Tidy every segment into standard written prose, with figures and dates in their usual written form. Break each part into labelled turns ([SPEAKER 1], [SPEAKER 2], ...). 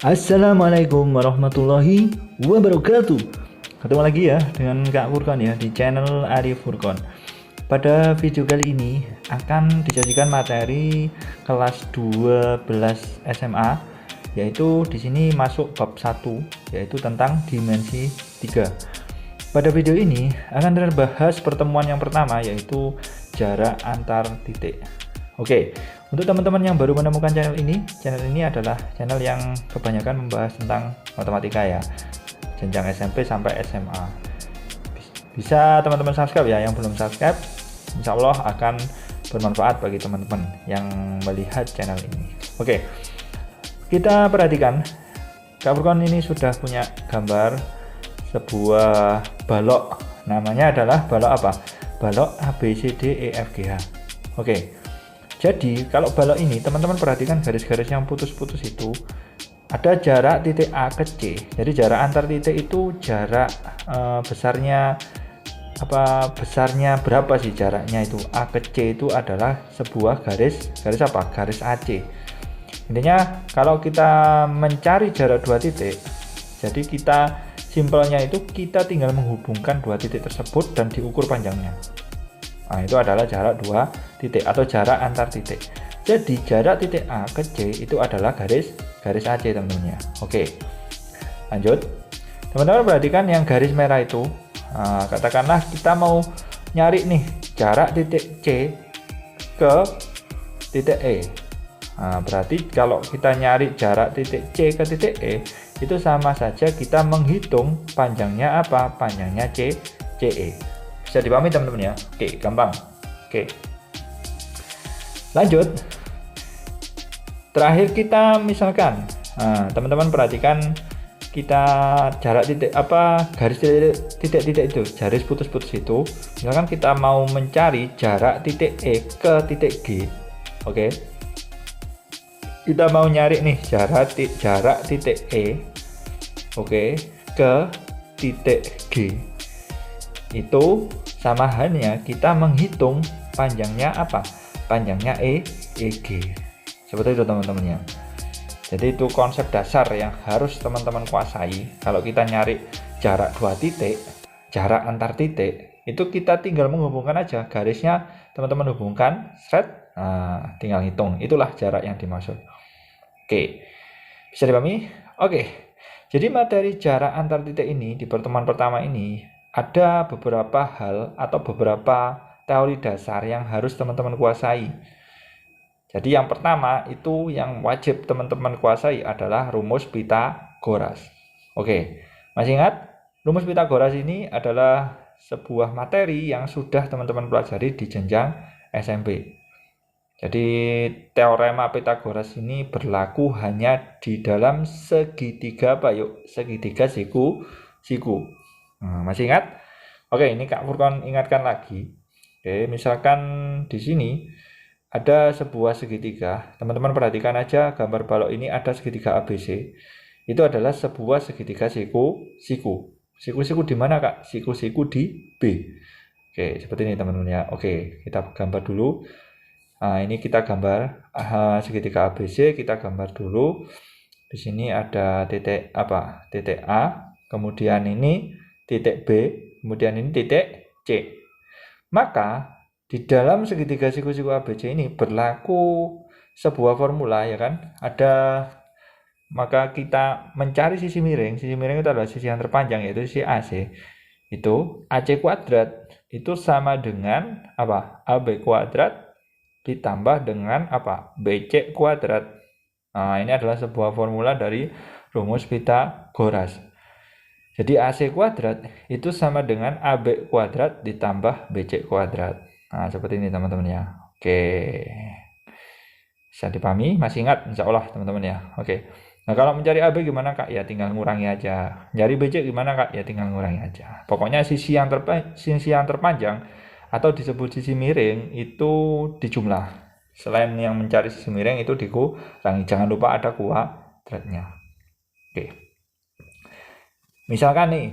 [SPEAKER 1] Assalamualaikum warahmatullahi wabarakatuh. Ketemu lagi ya dengan Kak Furkon ya di channel Arif Furkon. Pada video kali ini akan disajikan materi kelas 12 SMA, yaitu di sini masuk bab 1 yaitu tentang dimensi 3. Pada video ini akan terbahas pertemuan yang pertama yaitu jarak antar titik. Oke, untuk teman-teman yang baru menemukan channel ini adalah channel yang kebanyakan membahas tentang matematika ya, jenjang SMP sampai SMA. Bisa teman-teman subscribe ya, yang belum subscribe insya Allah akan bermanfaat bagi teman-teman yang melihat channel ini. Oke, kita perhatikan, Kak Furkon ini sudah punya gambar sebuah balok, namanya adalah balok apa? Balok ABCDEFGH. Oke, jadi kalau balok ini teman-teman perhatikan garis-garis yang putus-putus itu ada jarak titik A ke C. Jadi jarak antar titik itu jarak besarnya berapa sih jaraknya itu? A ke C itu adalah sebuah garis apa? Garis AC. Intinya kalau kita mencari jarak dua titik, jadi kita simpelnya itu kita tinggal menghubungkan dua titik tersebut dan diukur panjangnya. Nah, itu adalah jarak dua titik atau jarak antar titik. Jadi jarak titik A ke C itu adalah garis AC teman-teman ya. Oke, lanjut. Teman-teman perhatikan yang garis merah itu. Katakanlah kita mau nyari nih jarak titik C ke titik E. Berarti kalau kita nyari jarak titik C ke titik E itu sama saja kita menghitung panjangnya apa? Panjangnya CE. Bisa dipahami teman-teman ya. Oke, gampang. Oke, lanjut. Terakhir kita misalkan teman-teman perhatikan kita jarak titik garis titik itu, garis putus-putus itu, misalkan kita mau mencari jarak titik E ke titik G. Oke, kita mau nyari nih jarak titik E ke titik G, itu sama halnya kita menghitung panjangnya apa? Panjangnya EG. Seperti itu teman-teman ya. Jadi itu konsep dasar yang harus teman-teman kuasai. Kalau kita nyari jarak dua titik, jarak antar titik, itu kita tinggal menghubungkan aja garisnya, teman-teman hubungkan, tinggal hitung. Itulah jarak yang dimaksud. Oke, bisa dipahami? Oke, jadi materi jarak antar titik ini di pertemuan pertama ini ada beberapa hal atau beberapa teori dasar yang harus teman-teman kuasai. Jadi yang pertama itu yang wajib teman-teman kuasai adalah rumus Pitagoras. Oke, masih ingat? Rumus Pitagoras ini adalah sebuah materi yang sudah teman-teman pelajari di jenjang SMP. Jadi teorema Pitagoras ini berlaku hanya di dalam segitiga segitiga siku. Masih ingat? Oke, ini Kak Furkon ingatkan lagi. Oke, misalkan di sini ada sebuah segitiga. Teman-teman perhatikan aja gambar balok ini ada segitiga ABC. Itu adalah sebuah segitiga siku. Siku di mana, Kak? Siku di B. Oke, seperti ini teman-teman ya. Oke, kita gambar dulu. Ini kita gambar segitiga ABC, kita gambar dulu. Di sini ada titik Titik A, kemudian ini titik B, kemudian ini titik C. Maka di dalam segitiga siku-siku ABC ini berlaku sebuah formula ya kan? Maka kita mencari sisi miring. Sisi miring itu adalah sisi yang terpanjang yaitu sisi AC. Itu AC kuadrat itu sama dengan AB kuadrat ditambah dengan BC kuadrat. Ini adalah sebuah formula dari rumus Pitagoras. Jadi AC kuadrat itu sama dengan AB kuadrat ditambah BC kuadrat. Seperti ini teman-teman ya. Oke, bisa dipahami? Masih ingat? Insya Allah teman-teman ya. Oke. Nah, kalau mencari AB gimana, Kak? Ya tinggal ngurangi aja. Mencari BC gimana, Kak? Ya tinggal ngurangi aja. Pokoknya sisi yang terpanjang atau disebut sisi miring itu dijumlah. Selain yang mencari sisi miring itu dikurangi. Jangan lupa ada kuadratnya. Oke. Misalkan nih,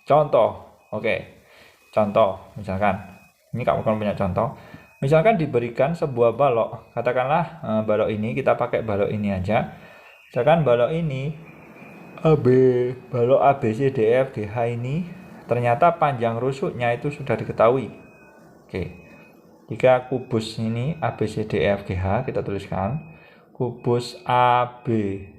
[SPEAKER 1] contoh. Oke. Contoh, misalkan ini kamu punya contoh. Misalkan diberikan sebuah balok, katakanlah balok ini, kita pakai balok ini aja. Misalkan balok ini AB, balok ABCDEFGH ini ternyata panjang rusuknya itu sudah diketahui. Oke, jika kubus ini ABCDEFGH kita tuliskan kubus ABCDEFGH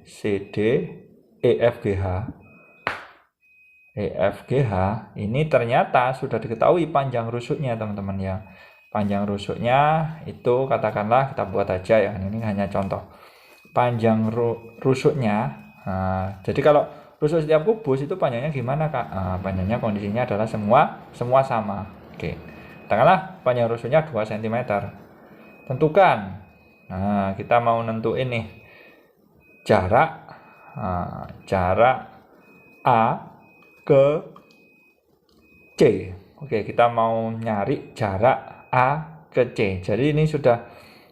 [SPEAKER 1] EFGH ini ternyata sudah diketahui panjang rusuknya teman-teman ya. Panjang rusuknya itu katakanlah kita buat aja ya, ini hanya contoh. Panjang rusuknya, jadi kalau rusuk setiap kubus itu panjangnya gimana Kak? Panjangnya kondisinya adalah semua sama. Oke, katakanlah panjang rusuknya 2 cm. Tentukan, kita mau nentuin nih jarak A ke C. Oke, kita mau nyari jarak A ke C. Jadi ini sudah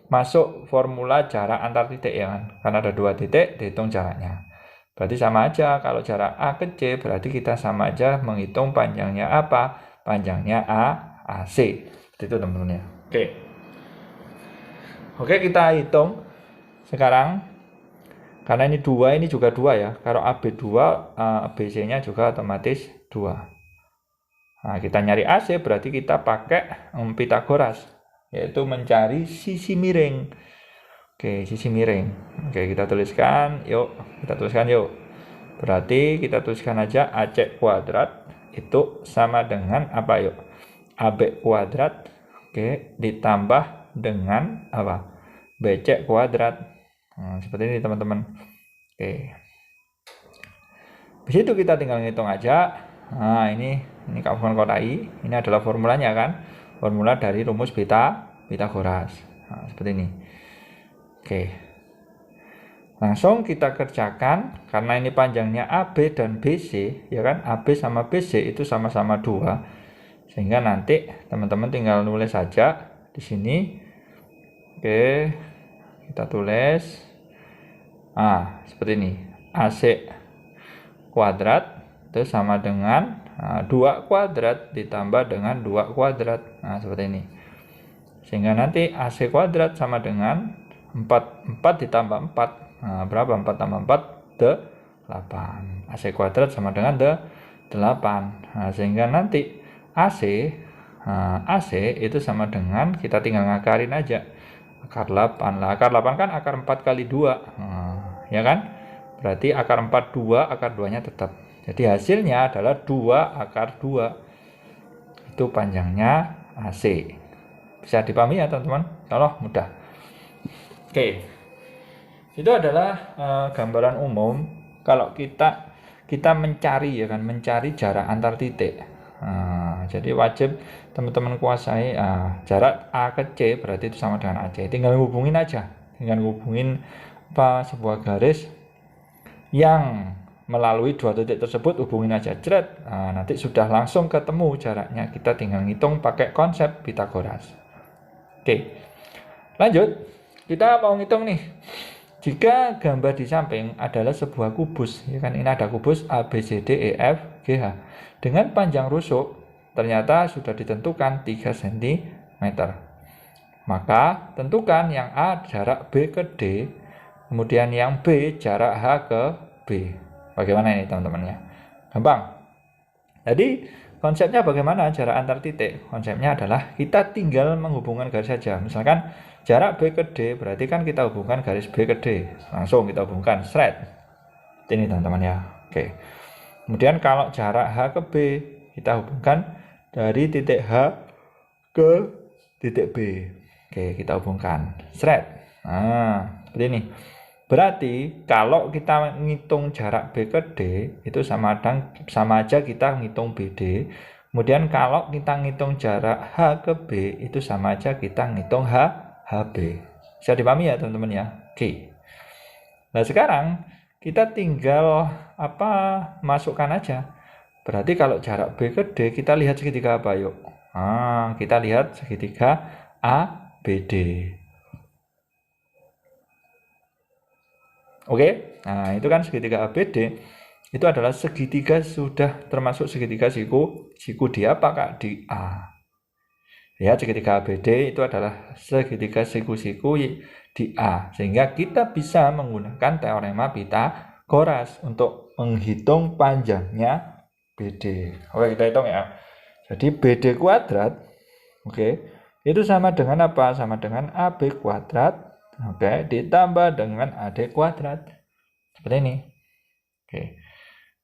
[SPEAKER 1] masuk formula jarak antar titik ya kan. Karena ada 2 titik, dihitung jaraknya. Berarti sama aja, kalau jarak A ke C berarti kita sama aja menghitung panjangnya apa? Panjangnya AC. Seperti itu teman-teman ya. Oke, kita hitung sekarang. Karena ini 2, ini juga 2 ya. Kalau AB 2, BC-nya juga otomatis 2. Nah, kita nyari AC berarti kita pakai Pythagoras, yaitu mencari sisi miring. Oke, sisi miring. Oke, kita tuliskan yuk. Berarti kita tuliskan aja AC kuadrat itu sama dengan apa yuk? AB kuadrat, oke, ditambah dengan apa? BC kuadrat. Seperti ini teman-teman. Oke. Di situ kita tinggal ngitung aja. Nah, ini kawan kotai. Ini adalah formulanya kan? Formula dari rumus Pythagoras. Nah, seperti ini. Oke. Langsung kita kerjakan karena ini panjangnya AB dan BC, ya kan? AB sama BC itu sama-sama 2. Sehingga nanti teman-teman tinggal nulis saja di sini. Oke. Kita tulis seperti ini. AC kuadrat itu sama dengan 2 kuadrat ditambah dengan 2 kuadrat. Nah, seperti ini. Sehingga nanti AC kuadrat sama dengan 4 ditambah 4. Nah, berapa? 4 tambah 4? 8. AC kuadrat sama dengan 8. Nah, sehingga nanti AC itu sama dengan, kita tinggal ngakarin aja. Akar 8. Lah, akar 8 kan akar 4 kali 2. Ya kan? Berarti akar 4 2, akar 2-nya tetap. Jadi hasilnya adalah 2 akar 2. Itu panjangnya AC. Bisa dipahami ya teman-teman? Kalau mudah. Oke. Itu adalah gambaran umum kalau kita mencari ya kan, mencari jarak antar titik. Jadi wajib teman-teman kuasai jarak A ke C berarti itu sama dengan AC. Tinggal hubungin aja, sebuah garis yang melalui 2 titik tersebut, hubungin aja jret. Nanti sudah langsung ketemu jaraknya. Kita tinggal ngitung pakai konsep Pythagoras. Oke, lanjut. Kita mau ngitung nih. Jika gambar di samping adalah sebuah kubus, ya kan, ini ada kubus ABCDEFGH dengan panjang rusuk ternyata sudah ditentukan 3 cm. Maka tentukan yang A jarak B ke D, kemudian yang B jarak H ke B. Bagaimana ini teman-teman ya? Gampang. Jadi konsepnya bagaimana jarak antar titik? Konsepnya adalah kita tinggal menghubungkan garis saja. Misalkan jarak B ke D, berarti kan kita hubungkan garis B ke D. Langsung kita hubungkan, seret. Ini teman-teman ya. Oke. Kemudian kalau jarak H ke B, kita hubungkan dari titik H ke titik B. Oke, kita hubungkan, seret. Seperti ini. Berarti kalau kita ngitung jarak B ke D, itu sama aja kita ngitung BD. Kemudian kalau kita ngitung jarak H ke B, itu sama aja kita ngitung HB. Bisa dipahami ya teman-teman ya? Oke. Nah sekarang kita tinggal masukkan aja. Berarti kalau jarak B ke D, kita lihat segitiga apa yuk? Kita lihat segitiga ABD. Oke, nah itu kan segitiga ABD itu adalah segitiga, sudah termasuk segitiga siku di apa Kak? Di A. Ya, segitiga ABD itu adalah segitiga siku di A, sehingga kita bisa menggunakan teorema Pitagoras untuk menghitung panjangnya BD. Oke, kita hitung ya. Jadi BD kuadrat, oke, itu sama dengan apa? Sama dengan AB kuadrat, oke, ditambah dengan AD kuadrat. Seperti ini. Oke.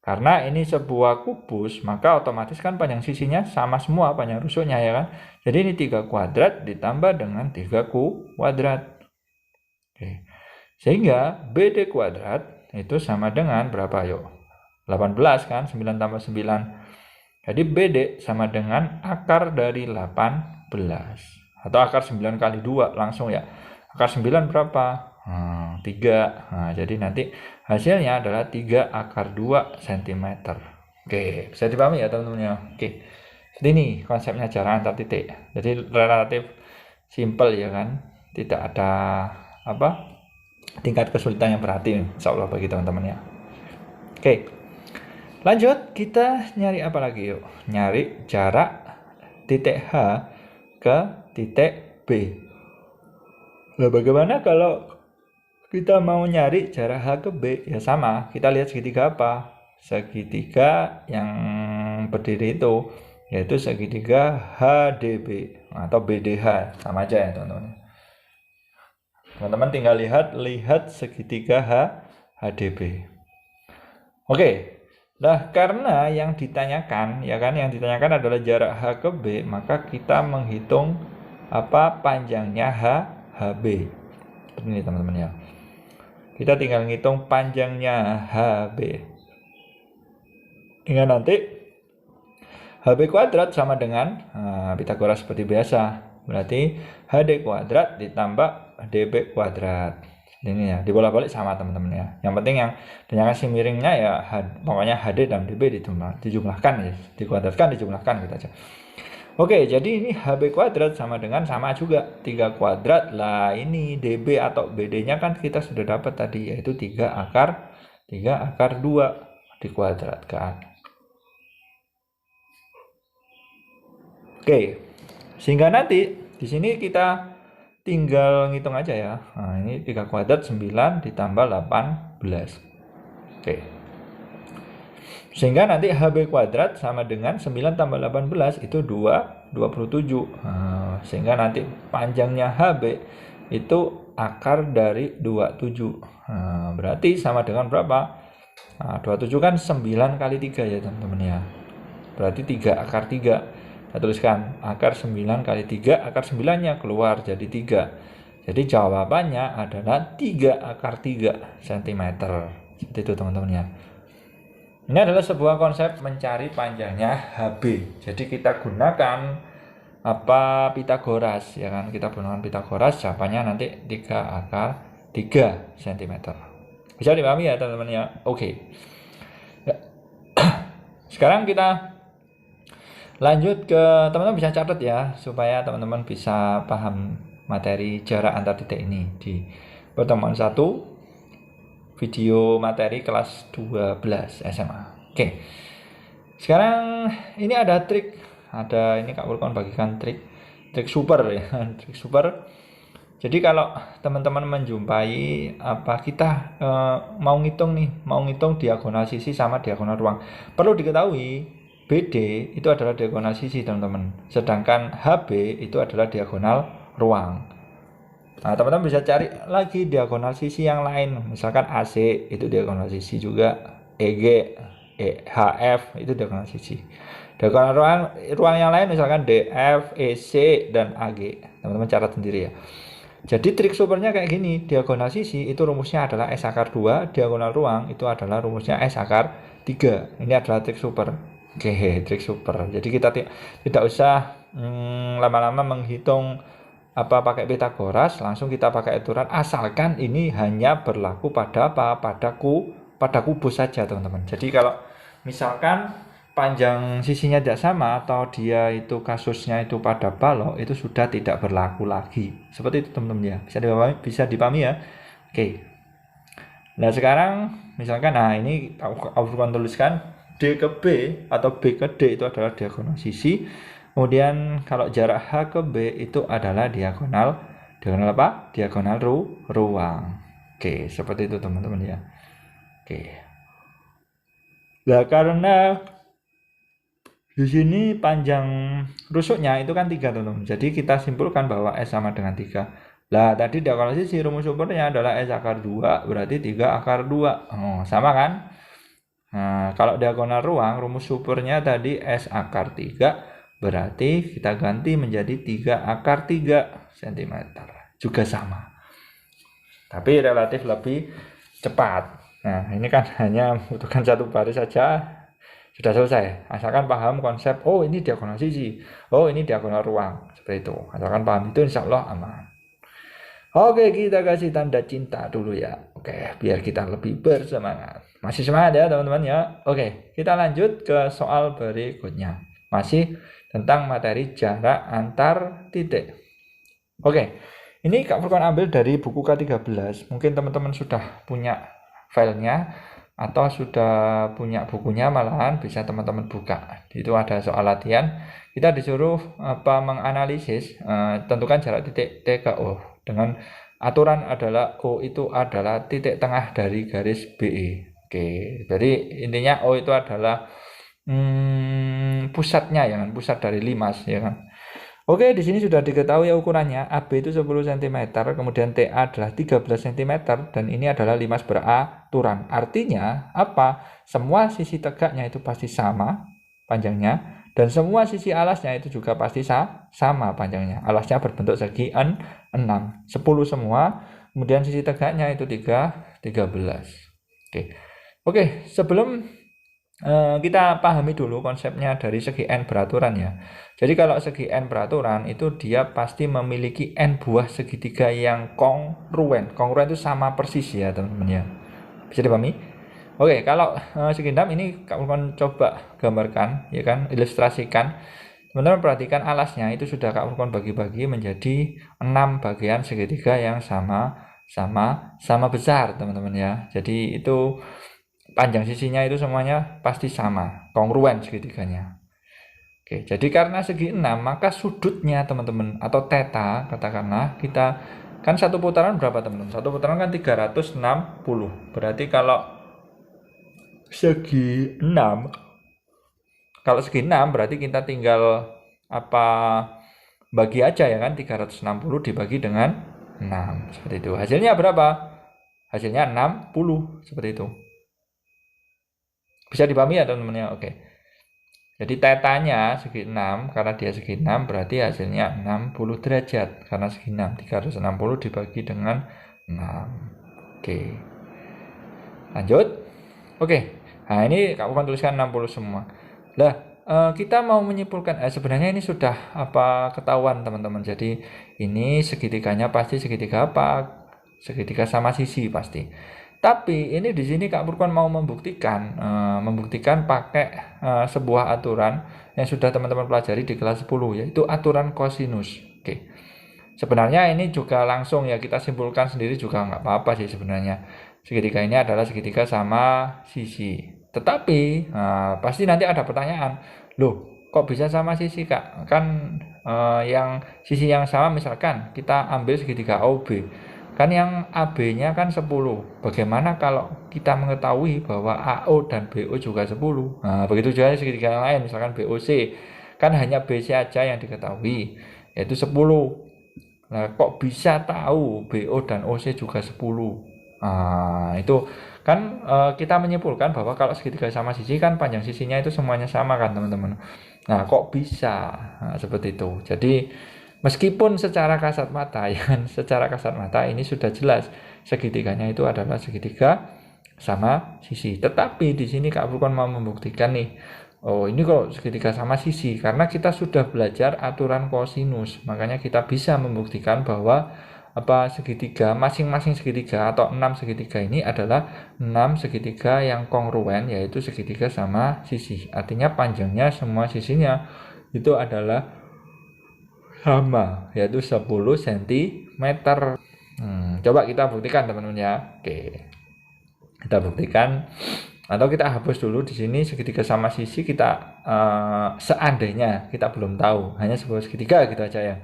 [SPEAKER 1] Karena ini sebuah kubus, maka otomatis kan panjang sisinya sama semua panjang rusuknya ya kan. Jadi ini 3 kuadrat ditambah dengan 3 kuadrat. Oke. Sehingga BD kuadrat itu sama dengan berapa yuk? 18 kan, 9 tambah 9. Jadi BD sama dengan akar dari 18. Atau akar 9 kali 2 langsung ya. Akar 9 berapa? 3. Nah, jadi nanti hasilnya adalah 3 akar 2 cm. Oke, bisa dipahami ya teman-teman ya. Oke. Jadi ini konsepnya jarak antar titik. Jadi relatif simple ya kan. Tidak ada tingkat kesulitan yang berarti insya Allah bagi teman-teman ya. Oke. Lanjut, kita nyari apa lagi yuk? Nyari jarak titik H ke titik B. Nah, bagaimana kalau kita mau nyari jarak H ke B? Ya sama, kita lihat segitiga apa? Segitiga yang berdiri itu, yaitu segitiga HDB atau BDH, sama aja ya teman-teman. Teman-teman tinggal lihat segitiga HDB. Oke. Nah, karena yang ditanyakan adalah jarak H ke B, maka kita menghitung panjangnya HB. Seperti ini teman-teman ya. Kita tinggal ngitung panjangnya HB. Hingga nanti HB kuadrat sama dengan Pitagoras seperti biasa. Berarti HD kuadrat ditambah DB kuadrat. Ini ya, dibolak-balik sama teman-teman ya. Yang penting yang ditanyakan si miringnya ya pokoknya HD dan DB dijumlahkan ya. Dikuadratkan, dijumlahkan gitu aja. Oke, jadi ini HB kuadrat sama juga 3 kuadrat. Lah ini DB atau BD-nya kan kita sudah dapat tadi, yaitu 3 akar 2 dikuadratkan. Oke, sehingga nanti di sini kita tinggal ngitung aja ya. Nah, ini 3 kuadrat 9 ditambah 18. Oke. Sehingga nanti HB kuadrat sama dengan 9 tambah 18 itu 27. Nah, sehingga nanti panjangnya HB itu akar dari 27. Nah, berarti sama dengan berapa? Nah, 27 kan 9 kali 3 ya teman-teman ya. Berarti 3 akar 3. Saya tuliskan akar 9 kali 3, akar 9-nya keluar jadi 3. Jadi jawabannya adalah 3 akar 3 cm. Seperti itu teman-teman ya. Ini adalah sebuah konsep mencari panjangnya HB. Jadi kita gunakan Pitagoras ya kan. Kita gunakan Pitagoras, jawabannya nanti 3 akar 3 cm. Bisa dipahami ya teman-teman ya. Oke. Ya. Sekarang kita lanjut ke teman-teman bisa catat ya supaya teman-teman bisa paham materi jarak antar titik ini di pertemuan 1 video materi kelas 12 SMA. Oke. Sekarang ini ada trik, ini Kak Vulkan bagikan trik super ya, trik super. Jadi kalau teman-teman menjumpai kita mau ngitung diagonal sisi sama diagonal ruang. Perlu diketahui BD itu adalah diagonal sisi teman-teman. Sedangkan HB itu adalah diagonal ruang. Nah, teman-teman bisa cari lagi diagonal sisi yang lain. Misalkan AC itu diagonal sisi juga, EG, HF itu diagonal sisi. Diagonal ruang yang lain misalkan DF, EC dan AG. Teman-teman catat sendiri ya. Jadi trik supernya kayak gini, diagonal sisi itu rumusnya adalah S akar 2, diagonal ruang itu adalah rumusnya S akar 3. Ini adalah trik super. Oke, trik super. Jadi kita tidak usah lama-lama menghitung pakai Pitagoras, langsung kita pakai aturan, asalkan ini hanya berlaku pada pada kubus saja teman-teman. Jadi kalau misalkan panjang sisinya tidak sama atau dia itu kasusnya itu pada balok, itu sudah tidak berlaku lagi. Seperti itu teman-teman ya. Bisa dipahami ya. Oke. Nah, sekarang misalkan ini aku akan tuliskan D ke B atau B ke D itu adalah diagonal sisi. Kemudian kalau jarak H ke B itu adalah diagonal apa? Diagonal ruang. Oke, seperti itu teman-teman ya. Oke. Nah, karena di sini panjang rusuknya itu kan 3 teman-teman. Jadi kita simpulkan bahwa S sama dengan 3. Lah tadi diagonal sisi rumus supernya adalah S akar 2 berarti 3 akar 2. Oh, sama kan? Nah, kalau diagonal ruang rumus supernya tadi S akar 3 berarti kita ganti menjadi 3 akar 3 cm. Juga sama. Tapi relatif lebih cepat. Nah, ini kan hanya membutuhkan satu baris saja sudah selesai. Asalkan paham konsep, oh ini diagonal sisi, oh ini diagonal ruang, seperti itu. Asalkan paham itu insya Allah aman. Oke, kita kasih tanda cinta dulu ya. Oke, biar kita lebih bersemangat. Masih semangat ya teman-teman ya. Oke, kita lanjut ke soal berikutnya. Masih tentang materi jarak antar titik. Oke, ini Kak Furqan ambil dari buku K13. Mungkin teman-teman sudah punya filenya atau sudah punya bukunya, malahan bisa teman-teman buka. Itu ada soal latihan. Kita disuruh menganalisis tentukan jarak titik T ke O dengan aturan adalah O itu adalah titik tengah dari garis BE. Oke, jadi intinya O itu adalah pusatnya ya kan, pusat dari limas ya kan. Oke, di sini sudah diketahui ukurannya. AB itu 10 cm, kemudian TA adalah 13 cm, dan ini adalah limas beraturan. Artinya apa? Semua sisi tegaknya itu pasti sama panjangnya, dan semua sisi alasnya itu juga pasti sama panjangnya. Alasnya berbentuk segi 6, 10 semua, kemudian sisi tegaknya itu 13. Oke, sebelum kita pahami dulu konsepnya dari segi n beraturan ya. Jadi kalau segi n beraturan itu dia pasti memiliki n buah segitiga yang kongruen. Kongruen itu sama persis ya teman-teman ya. Bisa dipahami? Oke, kalau segi 6 ini Kak coba gambarkan ya kan, ilustrasikan. Teman-teman perhatikan alasnya itu sudah Kak bagi-bagi menjadi 6 bagian segitiga yang sama besar teman-teman ya. Jadi itu panjang sisinya itu semuanya pasti sama, kongruen segitiganya. Oke, jadi karena segi 6 maka sudutnya teman-teman atau theta katakanlah kita kan satu putaran berapa teman-teman? Satu putaran kan 360. Berarti kalau segi 6 berarti kita tinggal bagi aja ya kan, 360 dibagi dengan 6 seperti itu. Hasilnya berapa? Hasilnya 60 seperti itu. Bisa dipahami ya teman-teman ya? Oke. Jadi tetanya segi 6, karena dia segi 6 berarti hasilnya 60 derajat. Karena segi 6, 360 dibagi dengan 6. Oke. Lanjut. Oke. Nah ini kamu kan tuliskan 60 semua. Lah, kita mau menyimpulkan, sebenarnya ini sudah ketahuan teman-teman. Jadi ini segitiganya pasti segitiga apa? Segitiga sama sisi pasti. Tapi ini di sini Kak Furqan mau membuktikan pakai sebuah aturan yang sudah teman-teman pelajari di kelas 10, yaitu aturan kosinus. Oke. Sebenarnya ini juga langsung ya kita simpulkan sendiri juga nggak apa-apa sih sebenarnya. Segitiga ini adalah segitiga sama sisi. Tetapi pasti nanti ada pertanyaan, loh kok bisa sama sisi Kak? Kan yang sisi yang sama misalkan kita ambil segitiga OB. Kan yang AB-nya kan 10. Bagaimana kalau kita mengetahui bahwa AO dan BO juga 10? Nah, begitu juga segitiga yang lain, misalkan BOC. Kan hanya BC aja yang diketahui, yaitu 10. Nah, kok bisa tahu BO dan OC juga 10? Nah, itu kan kita menyimpulkan bahwa kalau segitiga sama sisi kan panjang sisinya itu semuanya sama kan teman-teman. Nah, kok bisa? Nah, seperti itu. Jadi meskipun secara kasat mata ini sudah jelas segitiganya itu adalah segitiga sama sisi. Tetapi di sini Kak Furqan mau membuktikan nih, oh ini kok segitiga sama sisi, karena kita sudah belajar aturan kosinus. Makanya kita bisa membuktikan bahwa segitiga, masing-masing segitiga atau 6 segitiga ini adalah 6 segitiga yang kongruen, yaitu segitiga sama sisi. Artinya panjangnya semua sisinya itu adalah sama, yaitu 10 cm. Coba kita buktikan teman-teman ya. Oke. Kita buktikan atau kita hapus dulu di sini segitiga sama sisi kita seandainya kita belum tahu, hanya sebuah segitiga gitu aja ya.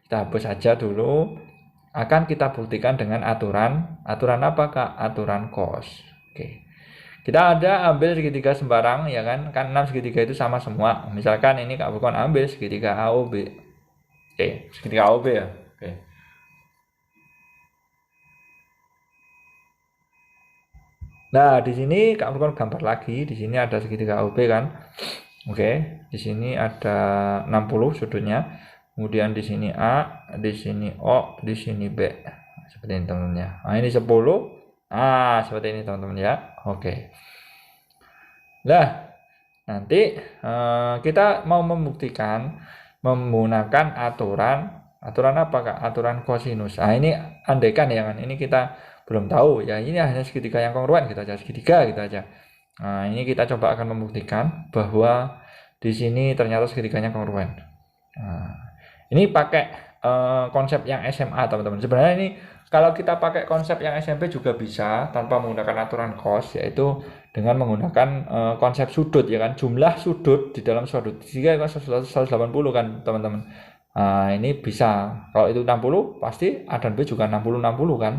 [SPEAKER 1] Kita hapus saja dulu. Akan kita buktikan dengan aturan apa Kak? Aturan cos. Oke. Kita ada ambil segitiga sembarang ya kan, 6 segitiga itu sama semua. Misalkan ini Kak Bukon ambil segitiga AOB. Oke, segitiga AOB ya. Oke. Nah, di sini Kak Bukon gambar lagi. Di sini ada segitiga AOB kan. Oke, di sini ada 60 sudutnya. Kemudian di sini A, di sini O, di sini B. Seperti ini teman-teman ya. Nah, ini 10. Ah, seperti ini teman-teman ya. Oke. Nah, nanti kita mau membuktikan menggunakan aturan apa Kak? Aturan kosinus. Nah, ini andaikan ya kan. Ini kita belum tahu ya. Ini hanya segitiga yang kongruen, kita aja segitiga gitu aja. Nah, ini kita coba akan membuktikan bahwa di sini ternyata segitiganya kongruen. Nah, ini pakai konsep yang SMA teman-teman. Sebenarnya ini kalau kita pakai konsep yang SMP juga bisa tanpa menggunakan aturan cos, yaitu dengan menggunakan konsep sudut ya kan. Jumlah sudut di dalam sudut segitiga kan 180 kan teman-teman. Nah, ini bisa. Kalau itu 60 pasti A dan B juga 60-60 kan.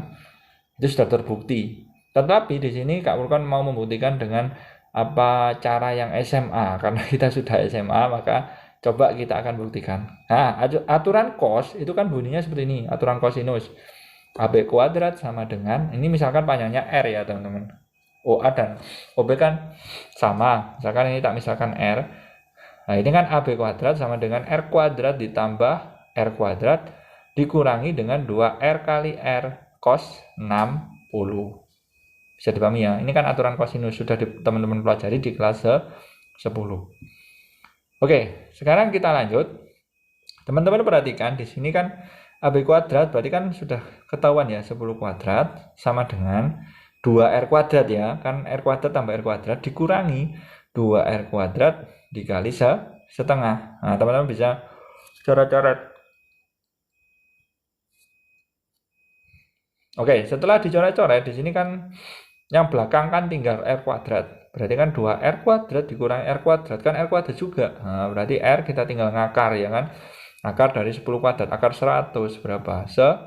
[SPEAKER 1] Itu sudah terbukti. Tetapi di sini Kak Burkan mau membuktikan dengan apa cara yang SMA, karena kita sudah SMA maka coba kita akan buktikan. Nah, aturan cos itu kan bunyinya seperti ini, aturan kosinus. AB kuadrat sama dengan, ini misalkan panjangnya R ya teman-teman. OA dan OB kan sama. Misalkan ini tak misalkan R. Nah, ini kan AB kuadrat sama dengan R kuadrat ditambah R kuadrat dikurangi dengan 2R kali R cos 60. Bisa dipahami ya. Ini kan aturan kosinus sudah teman-teman pelajari di kelas 10. Oke, sekarang kita lanjut. Teman-teman perhatikan di sini kan AB kuadrat berarti kan sudah ketahuan ya, 10 kuadrat sama dengan 2R kuadrat ya. Kan R kuadrat tambah R kuadrat dikurangi 2R kuadrat dikali setengah. Nah, teman-teman bisa coret-coret. Oke, setelah dicoret-coret di sini kan yang belakang kan tinggal R kuadrat. Berarti kan 2R kuadrat dikurangi R kuadrat kan R kuadrat juga. Nah, berarti R kita tinggal ngakar ya kan. Akar dari 10 kuadrat, akar 100 berapa? 10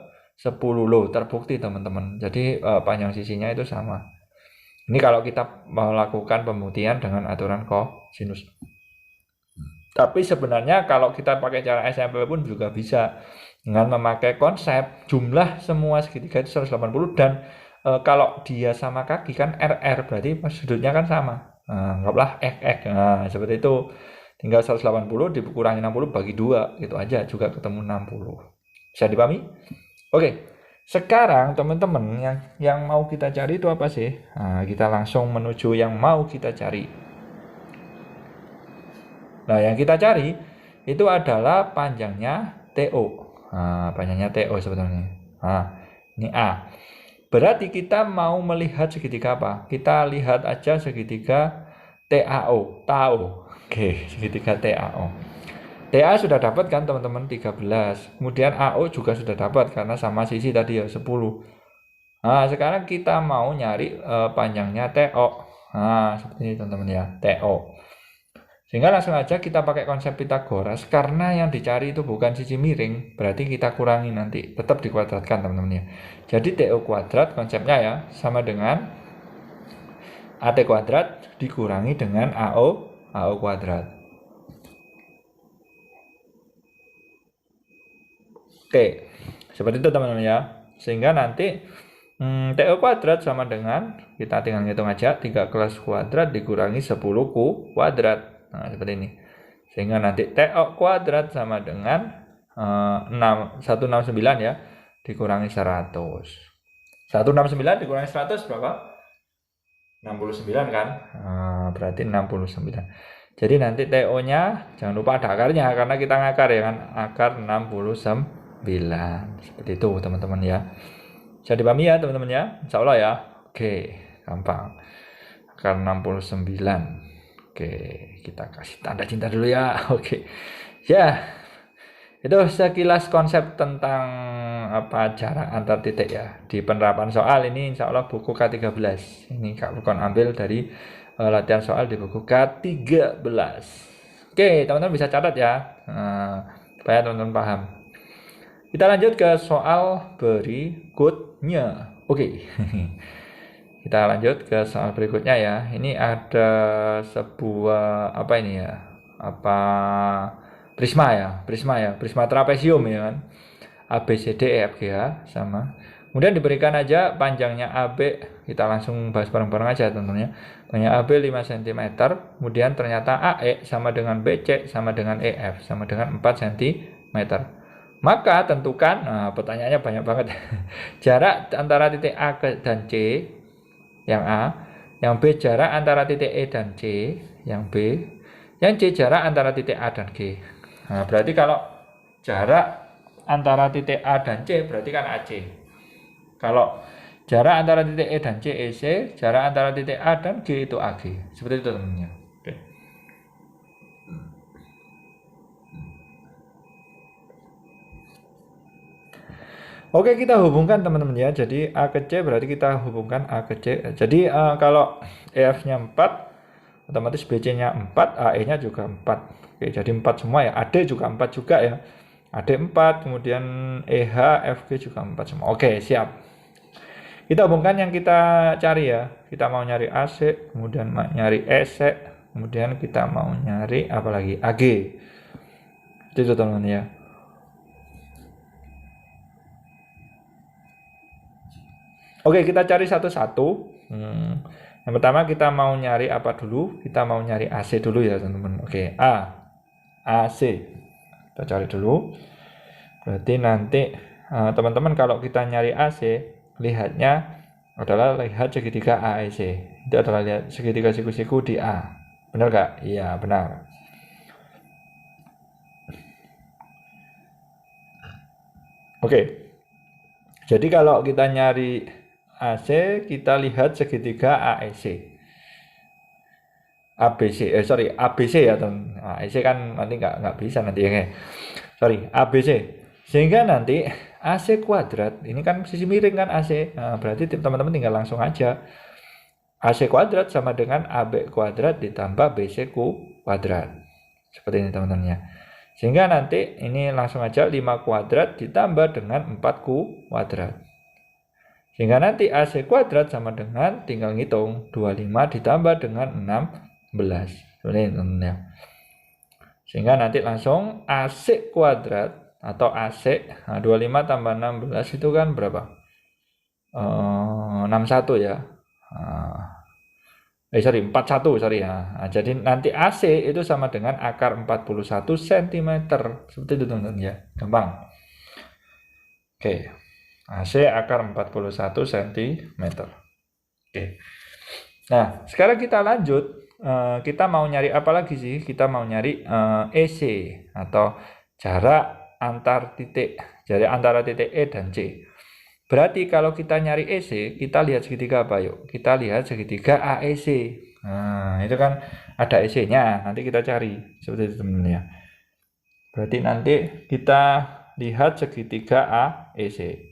[SPEAKER 1] loh, terbukti teman-teman. Jadi panjang sisinya itu sama. Ini kalau kita melakukan pembuktian dengan aturan kosinus. Tapi sebenarnya kalau kita pakai cara SMP pun juga bisa dengan memakai konsep jumlah semua segitiga itu 180 dan kalau dia sama kaki kan RR berarti sudutnya kan sama. Nah, anggaplah X. Nah, seperti itu. Tinggal 180 dikurangi 60 bagi 2 gitu aja juga ketemu 60. Bisa dipahami? Oke. Sekarang teman-teman yang mau kita cari itu apa sih? Nah, kita langsung menuju yang mau kita cari. Nah, yang kita cari itu adalah panjangnya TO. Nah, panjangnya TO sebetulnya. Nah, ini A. Berarti kita mau melihat segitiga apa? Kita lihat aja segitiga TAO, TAO. Oke, segitiga TAO. TA sudah dapat kan teman-teman 13. Kemudian AO juga sudah dapat karena sama sisi tadi ya 10. Nah, sekarang kita mau nyari panjangnya TO. Nah, seperti ini teman-teman ya, TO. Sehingga langsung aja kita pakai konsep Pitagoras karena yang dicari itu bukan sisi miring, berarti kita kurangi nanti, tetap dikuadratkan teman-teman ya. Jadi TO kuadrat konsepnya ya sama dengan AT kuadrat dikurangi dengan AO kuadrat. Oke, seperti itu teman-teman ya. Sehingga nanti TO kuadrat sama dengan, kita tinggal ngitung aja, 3 kuadrat dikurangi 10 kuadrat. Nah, seperti ini. Sehingga nanti TO kuadrat sama dengan 169 ya, dikurangi 100. 169 dikurangi 100 berapa? 69 kan? Berarti 69. Jadi nanti TO-nya jangan lupa ada akarnya karena kita ngakar ya kan, akar 69. Seperti itu teman-teman ya. Bisa dipahami ya teman-teman ya? Insya Allah ya. Oke, gampang. Akar 69. Oke, kita kasih tanda cinta dulu ya. Oke. Ya. Itu sekilas konsep tentang apa jarak antar titik ya. Di penerapan soal ini insya Allah buku K13. Ini Kak Burkon ambil dari latihan soal di buku K13. Oke, teman-teman bisa catat ya. Supaya teman-teman paham. Kita lanjut ke soal berikutnya. Oke. kita lanjut ke soal berikutnya ya. Ini ada sebuah apa ini ya? Apa prisma ya? Prisma trapesium ya kan. A B C D E F G H sama. Kemudian diberikan aja panjangnya AB, kita langsung bahas bareng-bareng aja tentunya. Panjang AB 5 cm, kemudian ternyata AE sama dengan BC sama dengan EF sama dengan 4 cm. Maka tentukan, nah pertanyaannya banyak banget. Jarak antara titik A dan C yang A, yang B jarak antara titik E dan C, yang B, yang C jarak antara titik A dan G. Nah, berarti kalau jarak antara titik A dan C berarti kan AC. Kalau jarak antara titik E dan C EC, jarak antara titik A dan G itu AG. Seperti itu teman-teman. Oke. Oke, kita hubungkan teman-teman ya. Jadi A ke C berarti kita hubungkan A ke C. Jadi kalau EF-nya 4, otomatis BC-nya 4, AE-nya juga 4. Oke, jadi 4 semua ya. AD juga 4 juga ya. AD 4, kemudian EH, FG juga 4 semua. Oke, siap. Kita hubungkan yang kita cari ya. Kita mau nyari AC, kemudian nyari EC, kemudian kita mau nyari apa lagi? AG. Itu teman-teman ya. Oke, kita cari satu-satu. Yang pertama kita mau nyari apa dulu? Kita mau nyari AC dulu ya teman-teman. Oke, AC. Kita cari dulu. Berarti nanti teman-teman kalau kita nyari AC, lihatnya adalah lihat segitiga AEC. Itu adalah lihat segitiga siku-siku di A. Benar gak? Iya, benar. Oke. Jadi kalau kita nyari AC, kita lihat segitiga AEC. ABC ya teman. AEC kan nanti nggak bisa nanti ya. Sorry, ABC. Sehingga nanti AC kuadrat, ini kan sisi miring kan AC. Nah, berarti teman-teman tinggal langsung aja. AC kuadrat sama dengan AB kuadrat ditambah BC kuadrat. Seperti ini teman-teman ya. Sehingga nanti ini langsung aja 5 kuadrat ditambah dengan 4 kuadrat. Sehingga nanti AC kuadrat sama dengan, tinggal ngitung, 25 ditambah dengan 16. Seperti ini teman-teman ya. Sehingga nanti langsung AC kuadrat atau AC, nah 25 tambah 16 itu kan berapa? 61 ya. 41 sorry ya. Nah, jadi nanti AC itu sama dengan akar 41 cm. Seperti itu teman-teman ya. Gampang. Oke. AC akar 41 cm. Oke. Nah, sekarang kita lanjut. Kita mau nyari apa lagi sih? Kita mau nyari EC atau jarak antar titik, jadi antara titik E dan C. Berarti kalau kita nyari EC, kita lihat segitiga apa yuk? Kita lihat segitiga AEC. Nah, itu kan ada EC-nya. Nanti kita cari seperti itu teman-teman ya. Berarti nanti kita lihat segitiga AEC.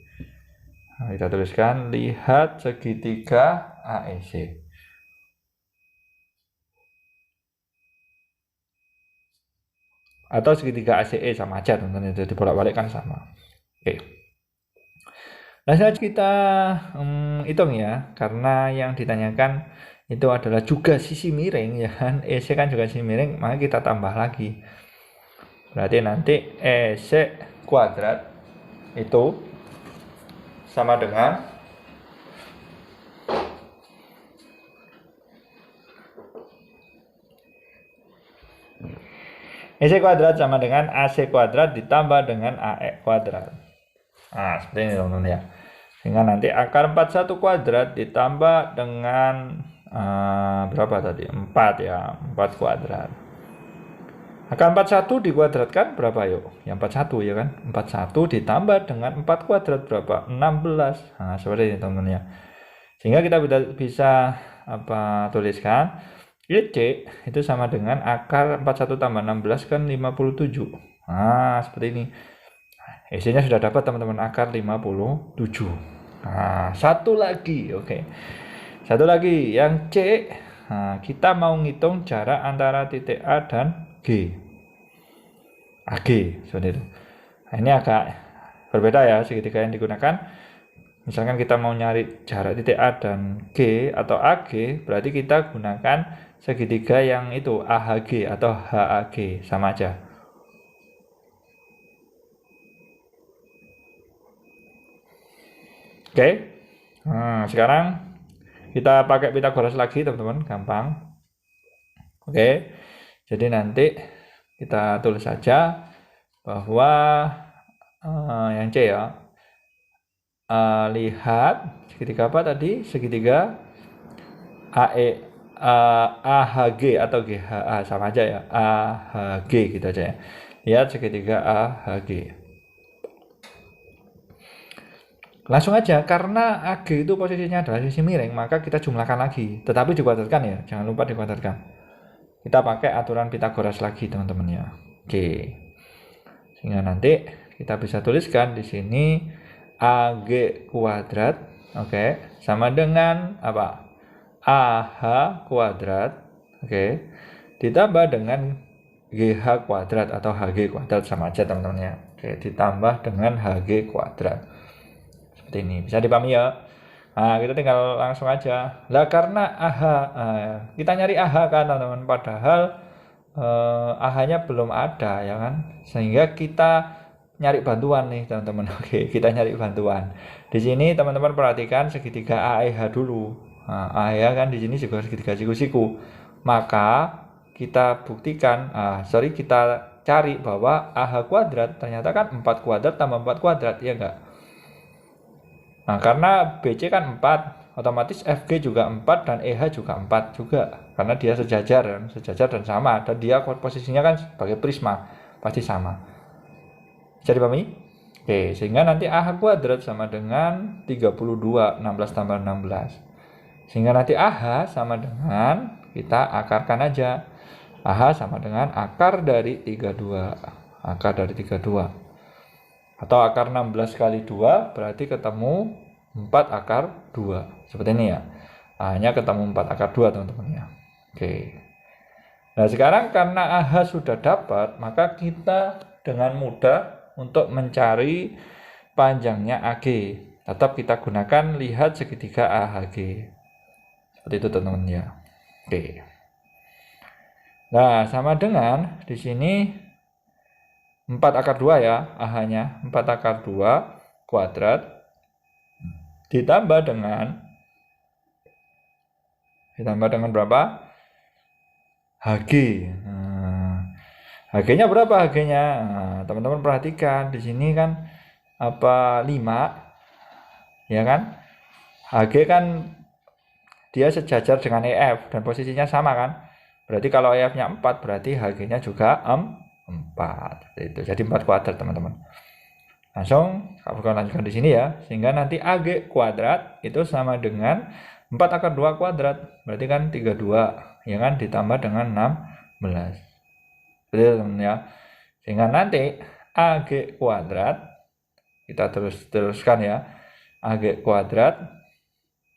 [SPEAKER 1] Nah, kita tuliskan lihat segitiga AEC. Atau segitiga ACE sama aja teman-teman, jadi bolak-balik kan sama. Oke. Nah, selanjutnya kita hitung ya, karena yang ditanyakan itu adalah juga sisi miring ya kan, EC kan juga sisi miring, maka kita tambah lagi. Berarti nanti EC kuadrat itu sama dengan EC kuadrat sama dengan AC kuadrat ditambah dengan AE kuadrat. Nah, seperti ini teman-teman ya. Sehingga nanti akar 41 kuadrat ditambah dengan berapa tadi? 4 ya, 4 kuadrat. Akar 41 dikuadratkan berapa yuk? Yang 41 ya kan? 41 ditambah dengan 4 kuadrat berapa? 16. Nah, seperti ini teman-teman ya. Sehingga kita bisa tuliskan C itu sama dengan akar 41 tambah 16 kan 57. Nah, seperti ini. EC-nya sudah dapat teman-teman, akar 57. Nah, satu lagi. Oke. Satu lagi yang C. Nah, kita mau ngitung jarak antara titik A dan G. AG, seperti itu. Nah, ini agak berbeda ya segitiga yang digunakan. Misalkan kita mau nyari jarak titik A dan G atau AG, berarti kita gunakan segitiga yang itu AHG atau HAG, sama aja. Oke. Nah, sekarang kita pakai Pitagoras lagi, teman-teman, gampang. Oke. Jadi nanti kita tulis saja bahwa yang C ya. Lihat segitiga apa tadi? Segitiga AHG atau GHA, sama aja ya. AHG gitu aja ya. Lihat segitiga AHG. Langsung aja, karena AG itu posisinya adalah sisi miring, maka kita jumlahkan lagi. Tetapi dikuadratkan ya, jangan lupa dikuadratkan. Kita pakai aturan Pitagoras lagi, teman-teman ya. Oke. Sehingga nanti kita bisa tuliskan di sini AG kuadrat, oke, sama dengan apa? AH kuadrat, oke, ditambah dengan GH kuadrat atau HG kuadrat, sama aja teman-teman ya. Oke, ditambah dengan HG kuadrat. Seperti ini, bisa dipahami ya. Nah, kita tinggal langsung aja. Lah karena AH, kita nyari AH kan teman-teman, padahal AH-nya belum ada ya kan. Sehingga kita nyari bantuan nih teman-teman. Oke, kita nyari bantuan. Di sini teman-teman perhatikan segitiga AEH dulu. Nah, AEH kan di sini juga segitiga siku-siku. Maka kita buktikan, kita cari bahwa AH kuadrat ternyata kan 4 kuadrat tambah 4 kuadrat, ya enggak? Nah, karena BC kan 4, otomatis FG juga 4 dan EH juga 4 juga. Karena dia sejajar dan sama, dan dia posisinya kan sebagai prisma, pasti sama. Bisa dipahami? Oke, sehingga nanti AH kuadrat sama dengan 32, 16 tambah 16. Sehingga nanti AH sama dengan, kita akarkan aja. AH sama dengan akar dari 32. Akar dari 32. Atau akar 16 kali 2, berarti ketemu 4 akar 2. Seperti ini ya. AH-nya ketemu 4 akar 2, teman-teman ya. Oke. Nah, sekarang karena AH sudah dapat, maka kita dengan mudah untuk mencari panjangnya AG. Tetap kita gunakan lihat segitiga AHG. Seperti itu teman-teman ya. Oke. Nah, sama dengan di sini 4 akar 2 ya, AH-nya 4 akar 2 kuadrat ditambah dengan berapa? HG. HG-nya berapa HG-nya? Nah, teman-teman perhatikan di sini kan 5 ya kan? HG kan dia sejajar dengan EF dan posisinya sama kan? Berarti kalau EF-nya 4 berarti HG-nya juga 4. Itu. Jadi 4 kuadrat, teman-teman. Langsung kita lanjutkan di sini ya. Sehingga nanti AG kuadrat itu sama dengan 4 akar 2 kuadrat. Berarti kan 32 ya kan, ditambah dengan 16. Betul, teman ya. Sehingga nanti AG kuadrat, kita teruskan ya, AG kuadrat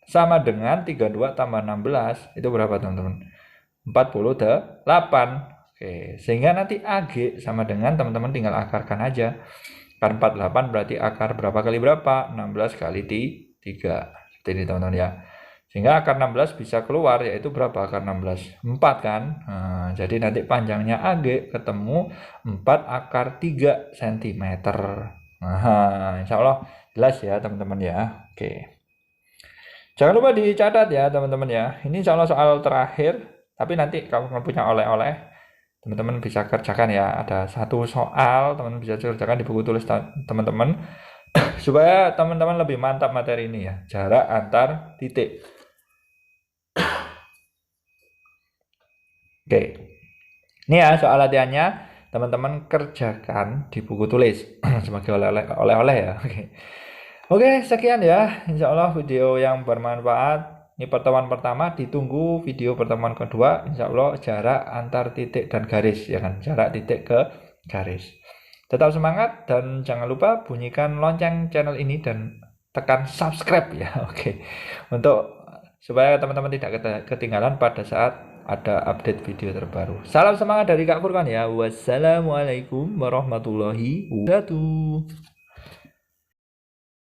[SPEAKER 1] sama dengan 32 tambah 16, itu berapa teman-teman? 48. Oke, sehingga nanti AG sama dengan, teman-teman tinggal akarkan aja. Akar 48 berarti akar berapa kali berapa? 16 kali 3. Seperti ini teman-teman ya. Sehingga akar 16 bisa keluar, yaitu berapa akar 16? 4 kan? Nah, jadi nanti panjangnya AG ketemu 4 akar 3 cm. Nah, insya Allah jelas ya teman-teman ya. Oke. Jangan lupa dicatat ya teman-teman ya. Ini insya Allah soal terakhir. Tapi nanti kalau punya oleh-oleh, teman-teman bisa kerjakan ya. Ada satu soal, teman-teman bisa kerjakan di buku tulis teman-teman. Supaya teman-teman lebih mantap materi ini ya. Jarak antar titik. Oke, ini ya soal latihannya, teman-teman kerjakan di buku tulis sebagai oleh-oleh ya. Oke, sekian ya. Insya Allah video yang bermanfaat. Ini pertemuan pertama, ditunggu video pertemuan kedua. Insya Allah jarak antar titik dan garis ya kan, jarak titik ke garis. Tetap semangat dan jangan lupa bunyikan lonceng channel ini dan tekan subscribe ya. Oke, untuk supaya teman-teman tidak ketinggalan pada saat ada update video terbaru. Salam semangat dari Kak Furqan ya. Wassalamualaikum warahmatullahi wabarakatuh.